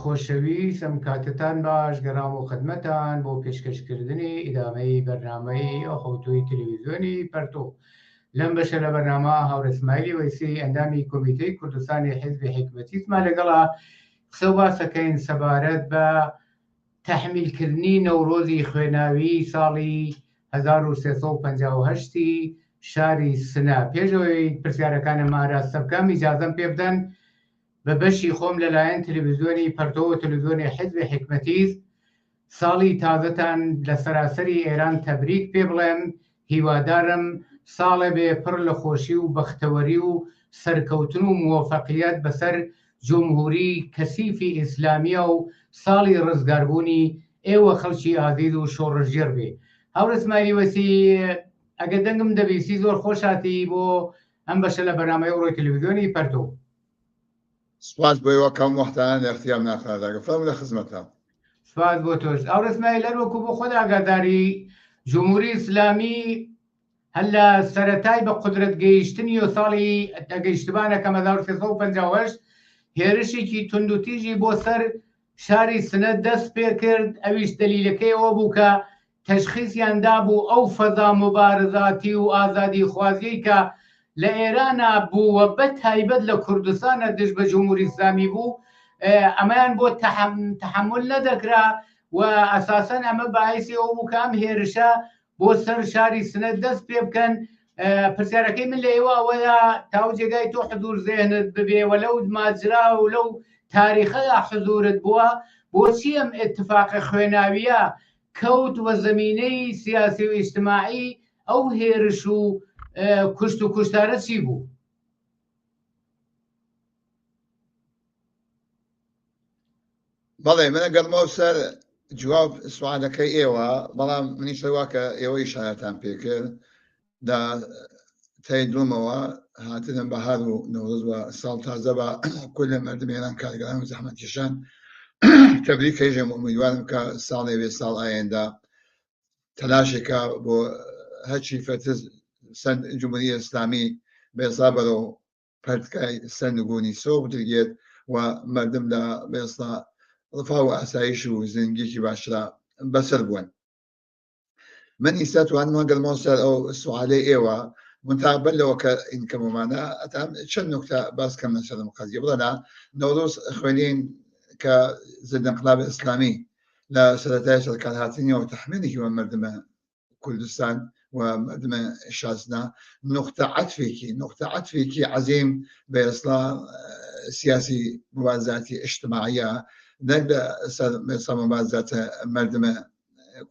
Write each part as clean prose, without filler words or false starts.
خۆشەویست ئەم کاتتان باش گەڕام و خدمەتان بۆ پێشکەشکردنی ئیدامەی بەرنامەی ئەو خەوتوی تەلەڤیزیۆنی پەرتۆ لەم بەشە لە بەرنامە هاوڕێ ئیسماعیلی وەیسی ئەندامی کۆمیتەی کوردستانی حیزبی حیکمەتیزمان لەگەڵا قسە و باسەکەین سەبارەت بە تەحمیلکردنی نەورۆزی خوێناوی ساڵی 1358 شاری سنە. پێشەوەی پرسیارەکانم ئاراستە بکەم ئیجازەم پێ بدەن بە بەشی خۆم لەلایەن تەلەڤیزیۆنی پەرتۆ و تەلەڤیزیۆنی حیزبی حیکمەتیز ساڵی تازەتان لە سەراسەری ئێران تەبریک پێ بڵێم. هیوادارم ساڵێ بێ پڕ لە خۆشی و بەختەوەری و سەرکەوتن و موفەقیەت بەسەر جمهوری کەسیفی ئیسلامیە و ساڵی ڕزگاربوونی ئێوە خەڵکی ئازیز و شۆڕژێر بێ. هاوڕێ ئیسماعیلی وەیسی، ئەگە دەنگم دەبیسی زۆر خۆشاتی بۆ ئەم بەشە لە بەرنامەی ئەوڕۆی تەلەڤیزیۆنی پەرتۆ. سپاس بۆ ئێوە کەم وەختان اختیام ناخواداگە فەرموو لە خزمەتە. سپاس بۆ تۆش. هاوڕێ ئیسماعیل هەر وەکو بۆ خۆت ئاگاداری جمهوری ئیسلامی هەر لە سەرەتای بە قودرەت گەیشتنی و ساڵی گەیشتبانەکەم 1358 هێرشێکی توندوتیژی بۆ سەر شاری سنە دەست پێ کرد. ئەویش دەلیلەکەی ئەوە بوو کە تەشخیصیاندا بوو ئەو فەزا مبارزاتی و ئازادی خوازیەی کە لە ئێرانە بووە بە تایبەت لە کوردستانە دژ بە جمهوری ئیسلامی بوو، ئەمەیان بۆ تەحمل نەدەکرا و ئەساسەن ئەمە باعثی ئەو بوو کە ئەم هێرشە بۆ سەر شاری سنە دەست پێ بکەن. پرسیارەکەی من لە ئێوە ئەوەیە تاو جێگای تۆ حضور ذهنت ببێ و لەو ماجرا و لەو تاریخەیە حضورت بووە، بۆچی ئەم ئێتفاقە خوێناویە کەوت وە زەمینەی سیاسی و ئیجتماعی ئەو هێرش و کوشت و کوشتارە چی بوو؟ بەڵێ منە گەڵمەوە سەر جواب سوالەکەی ئێوە، بەڵام منیش لەوا کە ئێوە ئیشارەتان پێکرد دا تێدڵمەوە هاتنە بەهار و نەورۆز بە ساڵ تازە بە کل لە مردمێنان کارگەران و زەحمەتکێشان تەبریک هێژم ئومیدوارم کە ساڵێ بێ ساڵ ئایندا تەلاشێکە بۆ هەرچی فەرتز سەر جمهوری ئیسلامی بێسا بەرەو پەرتگای سەرنگوونی سۆ بدرگێت و مردم لە بێستا ڕفا و ئاسایش و زندگیکی باشرا بەسەر بوون. من ئیستا توانم گەڵمەوە سەر ئەو سوالەی ئێوە منتابەت لەوە کە ئینکەممانە ئەتام چەند نوکتە باس کەم لەسەرم قەزیە بڵێنا نەورۆز خوێنین کە ضد انقلاب ئیسلامی لە سەرەتای سەرکار هاتنیەوە تەحمیلێکی وە مردمە کوردستان و مردمە شازنا نقطە عەتفێکی عەزیم بە ئێستا سیاسی مبارزاتی اجتماعیە نەک لەسەر مبارزاتە مردمە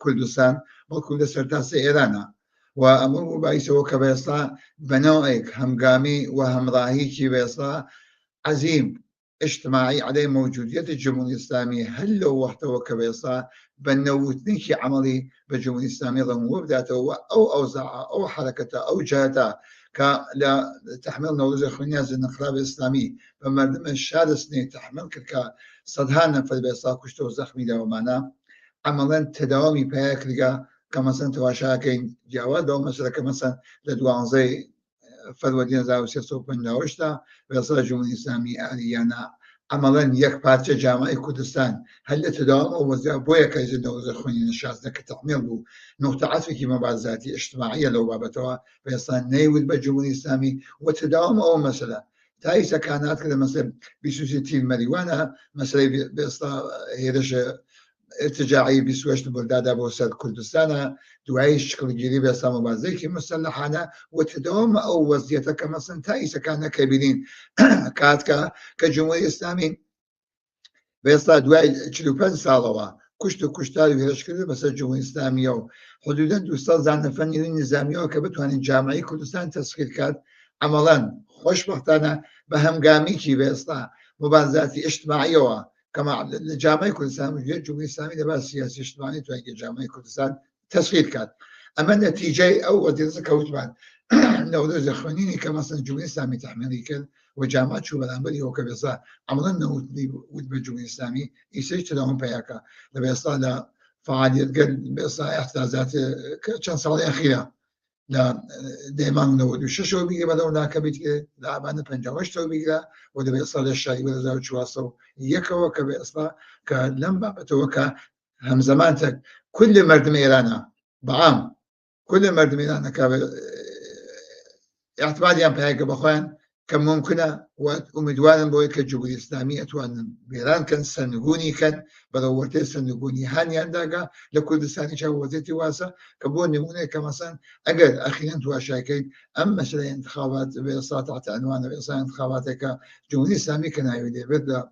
کوردستان بەڵکو لە سەرتاسە ئێرانە و ئەمە باعثەوە کە بە ئێستا بەناوێک هەمگامی و هەمڕاهیکی بە ئێستا عەزیم اجتماعی عليه موجودیت جمهوری اسلامی هل لو وقتها كبيصا بنوتنيكي عملي بجمهوري اسلامی ضمو بداته او اوزاع او حركته او جهته كلا تحمل نوروز خوينيا زي الانقلاب الاسلامي فمردم الشارسني تحمل كا صدهانا فالبيصا كشتو زخمي لو معنا عملا تداومي بهيك لقى كما مثلا تواشاكين جواد او مثلا كمثلا لدوانزي فالودين زاو سياسو بنجاوشتا ويصل الجمهورية الإسلامية آليانا عملا يك بارتشا جامعة كردستان هل تداوم أو وزير بويا كايز النوز الخوينين الشاسنا كتعميل له نقطة عطفي كما مبارزاتي اجتماعية لو بابتوا ويصل نيود بالجمهورية الإسلامي وتداوم أو مثلا تايسا كانت كده مثلا بسوسيتين مريوانا مثلا بيصل هيرش ارتجاعي بسويش البلداد بوسط كردستان دعايش شكل جديد بسام مبارزة مسلحانة وتداوم أو وزيتها كمثلا تايسا كان كبيرين كاتكا كجمهورية إسلامي بيصلا دعاي 45 سالة كشتار وهرش كده بس الجمهورية الإسلامية حدودا دوستان زعنا فني نظامية وكبتوان الجامعي كردستان تسخير كات عملا خوشبختانة بهمقامي كي بيصلا مبارزاتي اجتماعية كما الجامعة كردستان الجمهورية الإسلامية ده بس سياسي اجتماعي تواني الجامعة كردستان تسخير كات أما النتيجة أو وديرزة كوتبان نوروز خوينيني كمثلا الجمهورية الإسلامية تحميلي كذا وجامعة شو بالعمل هو كبيصا عملا نودني ود بالجمهورية الإسلامية يسيج لهم بياكا لبيصا لا فعالية قل بيصا احتجازات كان صار أخيرا لا دائما نود وشو بيجي بدون كبيت لا بعد بنجاوش تو بيجي وده بيصل الشيء وده زوج شواصو يكوا كبيصلا كلمبا بتوكا هم زمانتك كل مرد ميرانا بعام كل مرد ميرانا كاب اعتمادي أم بهاي كبخوان كم ممكنة ومدوان بوي كجمهورية إسلامية وأن بيران كان سنقوني كان بدورتي سنقوني هاني عندها لكل سنة شو وزيتي واسا كبون نمونة كمثلا أجل أخيرا تو شاكي أما مثلا انتخابات بيصات تحت عنوان بيصات انتخابات كجمهورية إسلامية كان يودي بدأ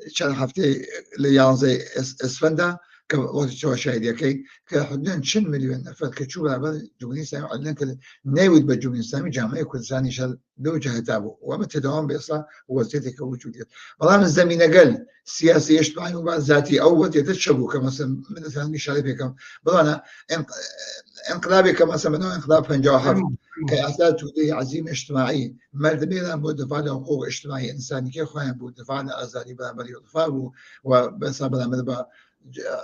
شان حفتي ليان زي اسفندا كوقت شو شاهد يكي كحدن 10 مليون نفر كتشوف على جمهورية إسلامية علنا كده ناوي بالجمهورية الإسلامية جامعة كل ثاني شل دو جهتابه وما تداوم بيصلا وزيتي كوجودية والله من زمين قل سياسي اجتماعي وبعد ذاتي أو يتشبه كمثلا مثلا مش عارف كم بضانا انقلابي كمثلا من انقلاب فنجاحر كأساس ودي عزيمة اجتماعية مردمينا بدفع له حقوق اجتماعية إنسانية كيف خاين بدفع له أزالي بلا يضفاه وبس بلا مدبا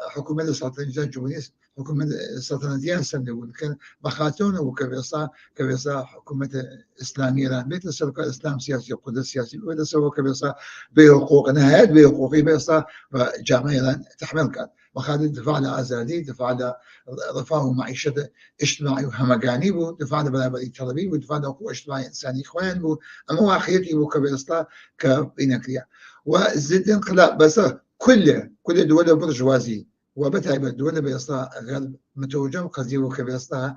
حكومة السلطنة الجمهورية حكومة السلطنة سنة كان بخاتون وكبيصا حكومة إسلامية لان بيت السلطة الإسلام سياسي وقدس سياسي وإذا سوى كبيصا بحقوق نهايات بحقوقي بيصا جامعة تحمل كان وخالد دفع له أزالي دفع له رفاه معيشة اجتماعي وهمجاني بو دفع له بلا طلبي ودفع له حقوق اجتماعي إنساني إخوان بو أما واخيتي بو كبيصا كبينكريا وزد انقلاب بس كل دول برجوازي وبتعب الدول بيصلا غالب متوجه قضية وكبيصلا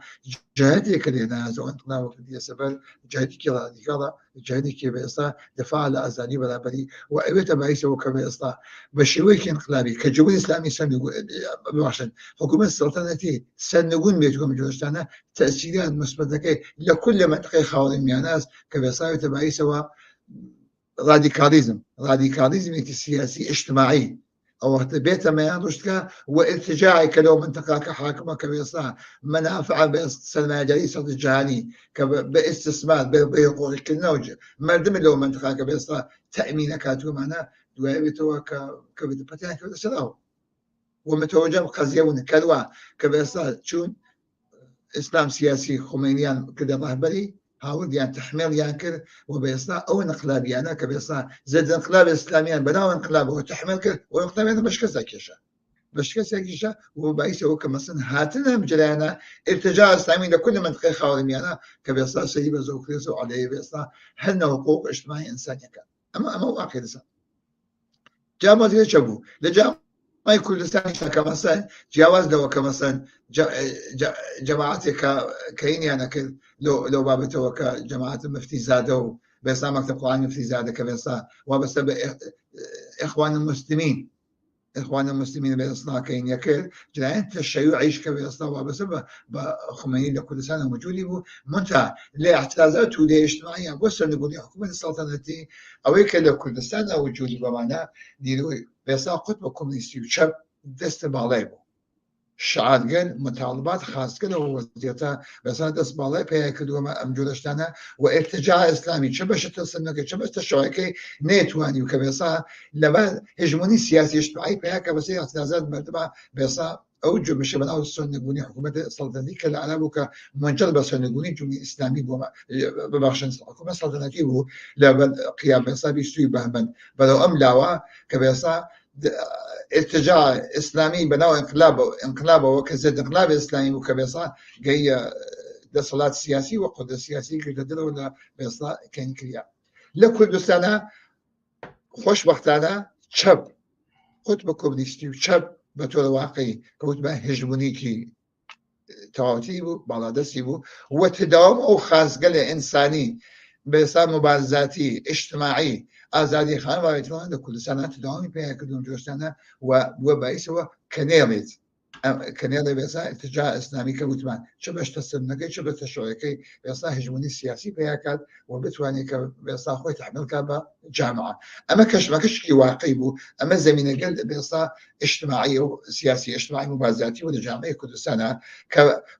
جهادي كلنا زو انقلاب وكدي سبب جهادي كلا كذا جهادي كبيصلا دفاع على أزاني ولا بري وأبيت بعيسى وكبيصلا بشويك انقلابي كجمهورية إسلامي سنقول بعشان حكومة السلطنة سنقول بيتكم جوستانا تأثيرات مثبتة لكل منطقة خاورين يا ناس كبيصلا تبعيسى راديكاليزم سياسي اجتماعي او بيت ما ينرشتك وارتجاعي كلو منطقه كحاكمه كبيصا منافع بسلمى جريسه الجهاني باستثمار بحقوق النوج مردم لو منطقه كبيصا تامين كاتو معنا دوابتو كبتبتان كبيصا ومتوجه قضيه كلوا كبيصا شون اسلام سياسي خمينيان كده رهبري هاود يعني تحميل يانكر وبيصنع او انقلاب يعني كبيصنع زد انقلاب الاسلامي بناو انقلاب وتحميل كر وانقلاب يعني باش كذا وبعيسى هو كمثلا هاتنا مجرينا ارتجاع اسلامي لكل منطقه خاورم يعني كبيصنع سيبه زوكريسو عليه بيصنع هلنا حقوق اجتماعيه انسانيه كان اما واقع لسان جامعه يشبو لجامعه ما يكون لسان كمثلا جواز لو كمثلا جماعتي كاين يعني لو بابته وكا جماعة المفتي زادوا بيصا مكتب قرآن المفتي زاده كبيصا وبس إخوان المسلمين بيصنا كاين يكل جلعين تشيع عيش كبيصا وبس بخميني لكل سنة موجودي بو منتهى لاحتجازات ودي اجتماعية بس نقول حكومة السلطنة أو يكل لكل سنة وجودي بمعنى ديرو بيصا قطب كومونيستي وشاب دست باليبو شعار قال مطالبات خاص كده ووزيرتها بس هذا اسمه بيها كده ما أمجودشتنا وارتجاع إسلامي شبش تصنك شبش تشويكي نيتواني وكبيصا لما هجموني سياسي اجتماعي بيها كبسي اعتراضات مرتبة بيصا أوجب بشبن أو السنقوني حكومة السلطنة كلا على منجربة سنقوني جمهورية إسلامي ببخشن حكومة السلطنة كيبو لما قيام بيصا بيستوي بهمن بلو أملاوا كبيصا ارتجاع اسلامي بناو انقلابه وكزد انقلاب اسلامي وكبيصا جاي ده صلاة سياسي وقدر سياسي كده ولا بيصا كان كريا لكل سنة خوش وقتنا شاب قطب كومونيستي شاب بطول واقعي كوت ما هجمونيكي تعاطيبو بلادسيبو وتداوم او خاص قال انساني بيصا مبارزاتي اجتماعي آزادی خان و ایتوان كل سنة تداوم فيها كلهم جوستنا وبايس هو كنيريت بيصا اتجاه إسلامي كوتمان شبش تسلمك شبش تشويكي بيصا هجموني سياسي فيها كاد وبتواني بيصا خوي تحمل كابا جامعة أما ما كشكي واقعي بو أما زمين قلد بيصا اجتماعي وسياسي اجتماعي مبارزاتي ولا جامعة كل سنة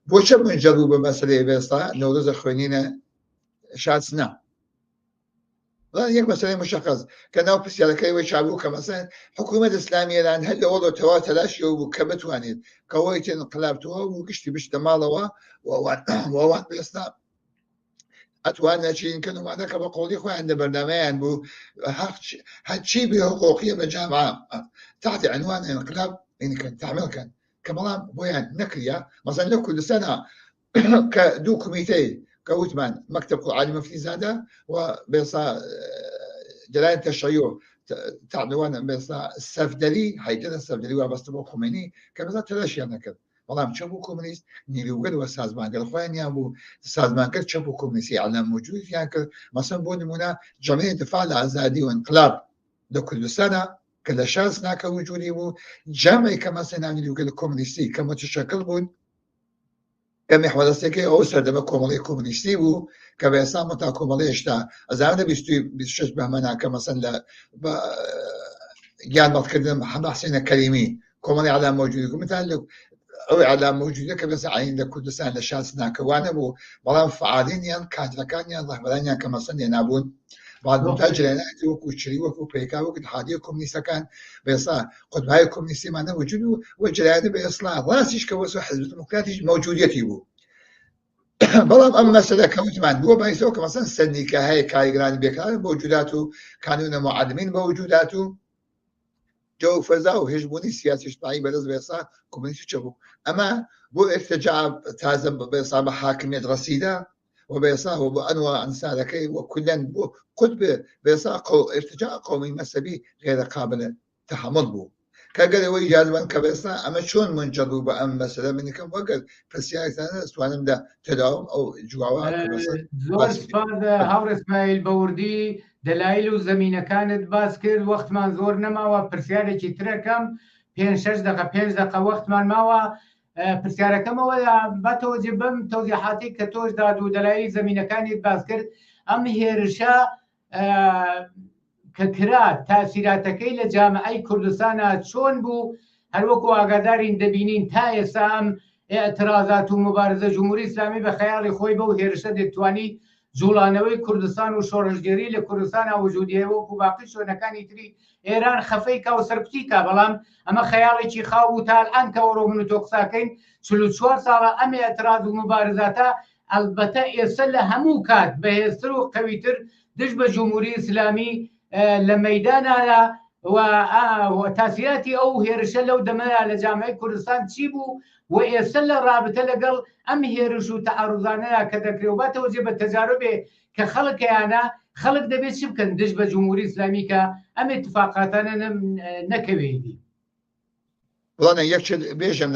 بوشب من جروب مسألة بيصا نورز خوينينا شاد سنة يك مثلا مشخص كانوا بس على كي ويشعبوا كمثلا حكومة إسلامية لأن هل والله تواتر لاش وكبت وانيد كويت انقلابتها وقشتي بش دمالوا ووان بالإسلام أتوانا شيء كانوا معناك بقولي خوي عند برنامج بو هالشيء بحقوقية بالجامعة تحت عنوان انقلاب إن كان تعمل كان كمان بويان نكريا مثلا لو كل سنة كدو كوميتي كوتمان مكتب عالي مفتي زاده وبيصا جلالة الشيوع تعنوان بيصا السفدلي هيدا السفدلي وبستبو خميني كبيصا تلاشي أنا كده والله مشابو كومونيست نيلو قد وسازمان قال خوين يا ابو سازمان قد شابو كومونيستي على موجود يعني مثلا بونمونا جمعيه الدفاع الازادي وانقلاب ده كل سنه كل شخص هناك وجودي جمعي كما سنعني قال كومونيستي كما تشكل بون كم حوالسته او سردمه کمالی کمونیستی بود که به اسلام تا کمالیش تا از آن 26 بهمن که مثلا با جان ما تكلم محمد حسين الكريمي كمالي على موجود مثلا او على موجوده که مثلا عين لكردستان لشاسنا كوانا بو والله فعالين يعني كادركان يعني رهبران يعني كمثلا ينابون بعد متاجرين وكو شري وكو بيكا وكو اتحاديه كومونيستا كان بيصا قد هاي الكومونيستي معنا وجود وجريان بيصلا راسيش كوسو حزب الديمقراطي موجوديتي بو بلام اما مسألة كوت من بو بايسو كمثلا السنديكا هاي كايغران بيكار موجوداتو قانون معلمين موجوداتو جو فضا وهجموني سياسي اجتماعي بلز بيصا كومونيستي شبو اما بو ارتجاع تازم بيصا بحاكمية رصيدة وبيصا وبأنواع انسانكي وكلن بو قطب بيصا ارتجاع قومي مذهبي غير قابل تحمل بو كقال وي جالبا كبيصا اما شلون منجروا بأم مثلا من كم وقت فالسياسة انا سواء ده تداوم او جواوا كبيصا زۆر سپاس هاوڕ اسماعیل بەوردی دەلایل و زەمینەکانت باس کرد وەختمان زۆر نەماوە پرسیارێکی ترەکەم 5-6 دقه 5 دقه وەختمان ماوە پرسیارەکەمەوە بەتەوەجێ بەم تەوزیحاتی کە تۆش داد و دەلایلی زەمینەکانیت باس کرد ئەم هێرشە کە کرا تاسیراتەکەی لە جامعەی کوردستانە چۆن بوو هەروەکو ئاگادارین دەبینین تا ئێستا ئەم اعتراضات و مبارزە جمهوری ئیسلامی بە خەیاڵی خۆی بەو هێرشە دەتوانی جوڵانەوەی کوردستان و شۆڕژگەری لە کوردستان وجودیە وەکو باقی شوێنەکانی تری ئێران خەفەیکا و سەرپتیکا بەڵام ئەمە خەیاڵێکی خاو و تاالان کە وەڕۆ من و تۆ قساکەین 44 ساڵە ئەم اعتراض و مبارزاتە ئەلبەتە ئێستا لە هەموو کات بەهێزتر و قەویتر دژ بە جمهوری ئیسلامی لە مەیدانە و تاسیراتی ئەو هێرشە لەو دەمەدا لە جامعەی کوردستان چی بوو و ئێستا لە رابطە لەگەڵ ئەم هێرش و تەعارضانەیە کە دەکرێوباتەوە جێ بە تەجاربێ کە خەڵکیانە خەڵک دەبێت چی بکەن دژ بە جمهوری ئیسلامی کە ئەم اتفاقاتانە نەکەوێتی والله يكشف بيجم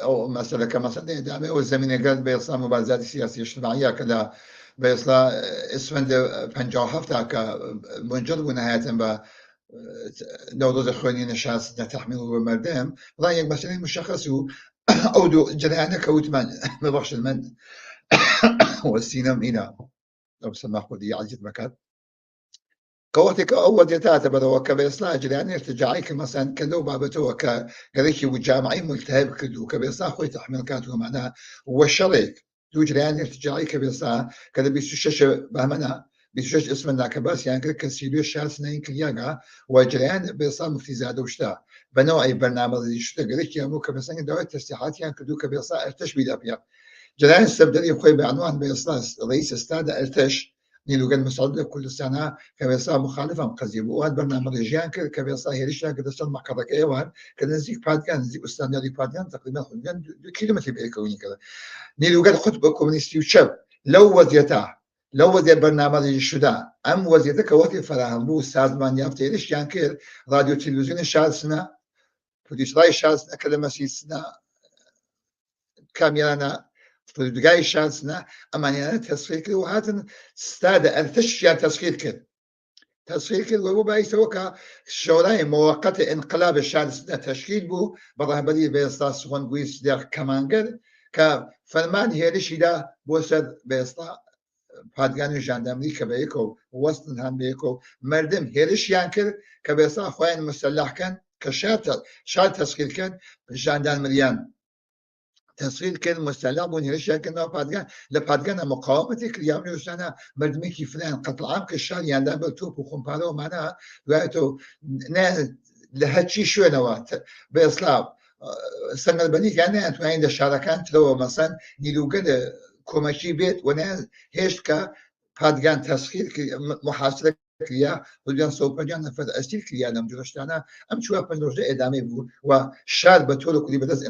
او مسألة كمثلا دعمه والزمينة قال بيصلا مبارزات سياسية اجتماعية كذا بيصلا اسفند 57 كمنجر ونهاية با دولة اخواني نشاس تحميل ومردم والله يك مثلا مشخص او دو جنانا كوتمان ما بخش المن والسينما هنا لو سمح لي عجت مكان كواتك أول جتات بدو وكبيصلا جلاني ارتجاعي كمثلا كلو بابته وكذيك وجامعي ملتهب كدو كبيصلا خوي تحمل كاتو معناها والشريك دو جلاني ارتجاعي كبيصلا كذا بيسوشش بهمنا بيسوشش اسمنا كباس يعني كذا كسيلو شاس نين كلياقا وجلان بيصلا مفتي زاد وشتا بنوعي برنامج شتا كذيك يا مو كبيصلا دوائر تسليحات يعني كدو كبيصلا ارتش بيدا بيا جلان استبدل خوي بعنوان بيصلا رئيس استاد ارتش نيلو قال مسعود كل سنة كبيصا مخالفة مقزيب وهذا برنامج رجيان كبيصا هيريش لك دستان محكرة كيوان كذا نزيك بادكان نزيك أستاذ نادي بادكان تقريبا كيلومتر بيكوني كذا نيلو قال خطبة كومونيستي وشاب لو وزير برنامج الشدا أم وزيرتك وقت فراهم بو سازمان يافته هيريش يعني كير راديو تلفزيون شالسنا فديش راي شالسنا كلمة سيسنا كاميرانا فدقاي شانسنا أما يعني تصفير كده وهذا استاد ارتش يعني تصفير كده وهو بقى يسوكا شوراي مؤقتة انقلاب الشانسنا تشكيل بو بضاه بدي بيستا سخون قويس دير كمانجر كفرمان هيرشي دا بوسد بيستا پادگانی ژاندارمری که بیکو وستن هم بیکو مردم هیرش یانکر که بيستا خوين مسلح کن که شاد تسخیر کن ژاندارمریان تسخير كان مسلح بون هرشا كنا بادگان لبادگان مقاومتي كريام يوشنا مردمي فلان قتل عام كشال يعني بلتوب وخمبارو معنا وقتو نه لهالشي شو نوات بإسلام سنة البني كان أنت ما عند الشاركان تلو مثلا نيلوجد كوماشي بيت وانا هيش كا بادگان تسخير محاصرة كريا وديان صوبجان نفذ أستيل كريا نم جرشتانا أم شو أبنروجة إدامي بو وشار بتولو كلي بدز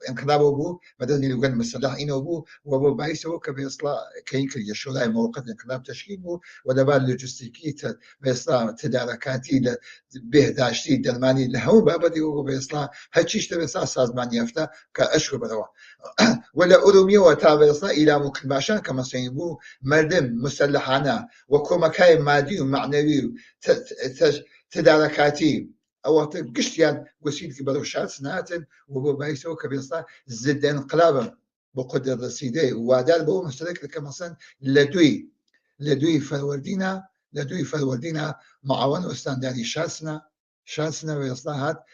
انقلاب بو بدز نيلوجد مسلح إنه بو وبو بايس هو كبيصلا كين كريا شو لا موقع انقلاب تشكيل بو ودبار لوجستيكي بيصلا تداركاتي بهداشتي درماني لهم بابدي هو بيصلا هالشيء تبيصلا سازمان يفتا كأشهر بدوا ولا أرومية وتابعصا إلى مكباشان كما سيبو مردم مسلحانا وكومكاي مادي ومعنوي تداركاتي أو قشتيان وسيل كبروشات سناتن وبو بايسو كبيصا زد انقلابا بقدر رسيدي وادال بو مشترك كما سن لدوي فروردينا معاون واستانداري شاسنا ويصلاحات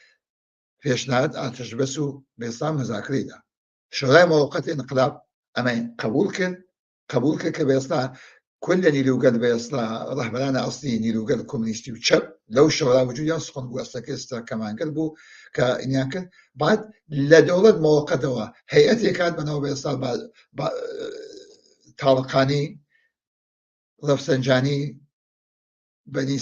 پیشنهاد آتش بسو بيصام مذاكري ده شورای موقت انقلاب اما قبول کرد که بيصلا كل نیروگل بيصلا رهبران اصلي نیروگل كومونيستي وشب لو شورای وجود ينسخن بو استكستا كمان قلبو كإنياكل بعد لدولة موقتها هيئتي كانت بنو بيصلا طالقاني رفسنجاني بني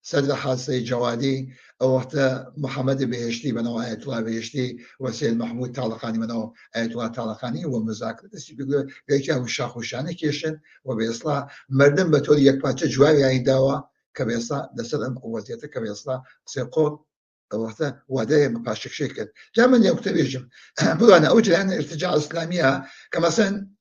سد حاسي جوادي او وقت محمد بهشتي بنو آية الله بهشتي وسيد محمود طالقاني بنو آية الله طالقاني ومذاكرة بيقول بيجي وشاخ وشانه كيشن وبيصلا مردم بطول يك باتش جواب يعني داوا كبيصلا دسلم قوتيته كبيصلا سيقول وقت وده مقاشك شكل جامن يكتب يجم بقول انا اوجه عن الارتجاع الاسلاميه كما سن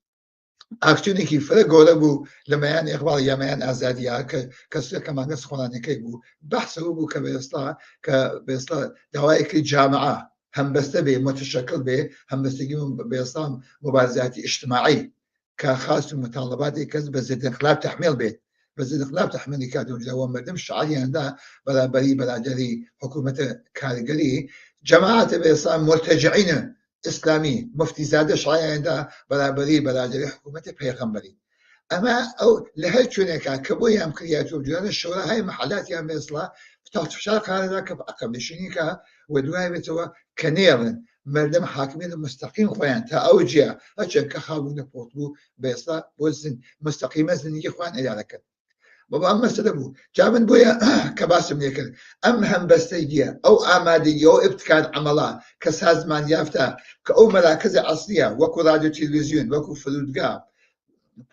اكشنی که فرق گوله بو لمایان اقبال یمایان آزادیا که کسی کمان نسخ خونانی که بو بحث بو که به اصلا دوایی که جامعه هم بسته به متشکل به هم بستگی به اصلا مبارزات اجتماعی که خاص مطالباتی که به ضد انقلاب تحمیل به ضد انقلاب تحمیلی کردن جو مردم شعاری عنده برادری حکومت کارگری جماعت به اصلا مرتجعین اسلامي مفتي زاده شرعي عنده برادري حكومة پیغمبري اما او لهالشونيكا كبو يام كرياتو بجوان الشورى هاي محلات يام بيصلا فتحت شارق هذا كأقم لشنيكا ودواي بتوا كنيرن مردم حاكمين مستقيم خوان تا اوجيا هاتشن كخابون بوطبو بيصلا بوزن مستقيمة زنيجي خوان إلالك بابا أما سلبو جابن بويا كباسم ليكن أم هم بستيجيا أو آمادية أو ابتكار عملا كسازمان يافتا كأو مراكز أصلية وكو راديو تلفزيون وكو فرودقا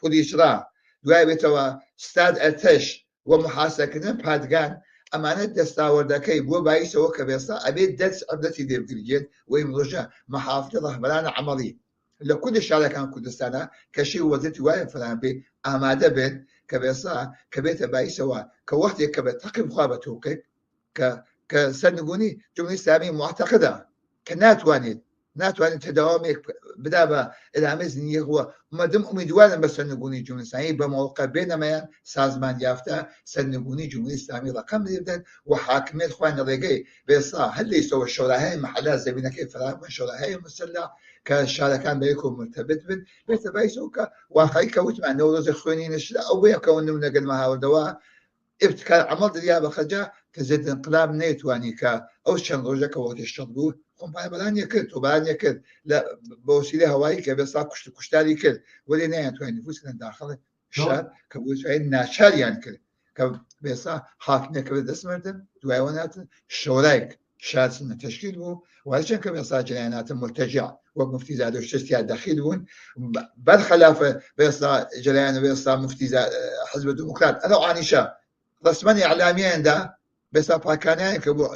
بوليشرا دواي بتوا ستاد أرتش ومحاسكنا بادقان أمانة دستاوردكي بو بايس وكبيصا أبيد درس أردتي دير قلجين ويمرجع محافظة رهبران عملي لكل الشارع كان كردستانا كشي وزيرتي وايا فلان بي آمادة بين كبيصا كبيت بايسوا كوحدة كبيت تقيم خوابة كسنقوني جمهورية إسلامية معتقدة كناتواني تداومك بدابة العمزني هو مدام أميدوانا بس سنقوني جمهورية إسلامية بموقع بينما سازمان يافتا سنقوني جمهورية إسلامية رقم جدا وحاكمية إخوان الرقي بيصا هل يسوى الشوراهاي محلات زمينا كيف فرق من شوراهاي مسلح كشاركان بيكون مرتبط بن بيت بايسوكا واقعي كوت مع نورز الخوينين الشلا أو بيكون نقل مها ودواء ابتكار عمل دريابة خجا كزيد انقلاب نيتواني كا أو شن روجا كوت الشرقو خم باي بلان يكرت وبلان يكرت لا بوسيلة هواي كبيصا كشتالي كرت ولي نيتواني نفوسنا داخل الشار كبوسعين ناشر يعني كرت كبيصا حاكمية كبير اسمردن دوايوانات شورايك شارسنا تشكيل بو وعشان كبيصا جليانات مرتجع ومفتي زاد وشتيا داخلون بالخلافة بيصا جليان بيصا مفتي زاد حزب الديمقراط أنا عانيشا رسمني إعلاميا ده بيصا باكانيا كبو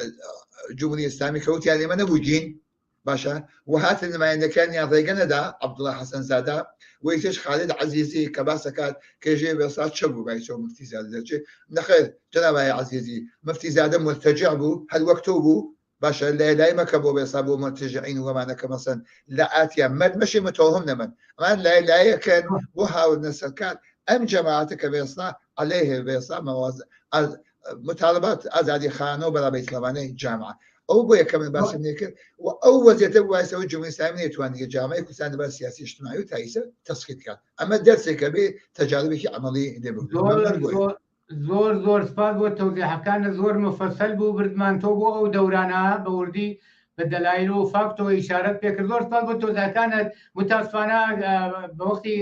جمهورية إسلامية كوت يعني ما نبوجين باشا وهات اللي ما عندنا كان يضيقنا ده عبد الله حسن زاده ويتش خالد عزيزي كباسة كات كيجي بيصا شبو بايسو مفتي زاد نخير جناب يا عزيزي مفتي زاد مرتجع بو هل وقته بو باشا لا ما كبوا بيصابوا مرتجعين وما نك مثلا لا آتيا مشي متوهم من ما لا كان وحاول نسكان أم جماعتك بيصنا عليه بيصنا مطالبات أزادي خانو بلا بيت لباني جامعة ئەو بۆ یەکەمە باسی کرد و ئەو وەزیەتە وایسەوە جمهوری ئیسلامی نێتوانێت جامعەی کوردستان لەبەر سیاسی اجتماعی و تایسە تەسخیر بکات ئەمە دەرسێکە بێ تەجاربێکی عەمەڵی لێ بگرێت. زۆر سپاس بۆ تەوزیحەکانە زۆر مفەسەل بوو بردمانتۆ بۆ ئەو دەورانە بە وردی بە دەلایل و فاکتۆ ئیشارەت پێکرد. زۆر سپاس بۆ تۆزیحەکانت متاسفانە بە وەختی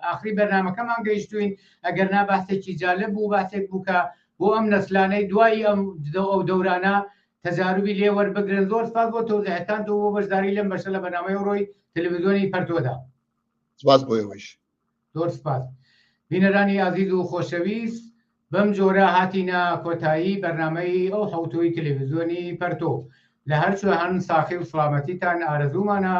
ئاخری بەرنامەکەمان گەیشتوین ئەگەرنا بەحسێکی جالب بوو باسێک بوو کە بۆ ئەم نەسلانەی دوایی ئەو دەورانە تەجاروبی لێ وەربگرن. زۆر سپاس بۆ تۆزیحەکان و بۆ بەشداری لەم بەشە لە بەرنامەی ڕۆی تەلەڤیزیۆنی پەرتۆدا. سپاس بۆ ئێوەش. زۆر سپاس. بینەرانی عەزیز و خۆشەویست، بەم جۆرە هاتینە کۆتایی بەرنامەی ئەو حەوتۆی تەلەڤیزیۆنی پەرتۆ. لە هەر شوێن ساخی و سڵامەتیتان ئارەزومانە.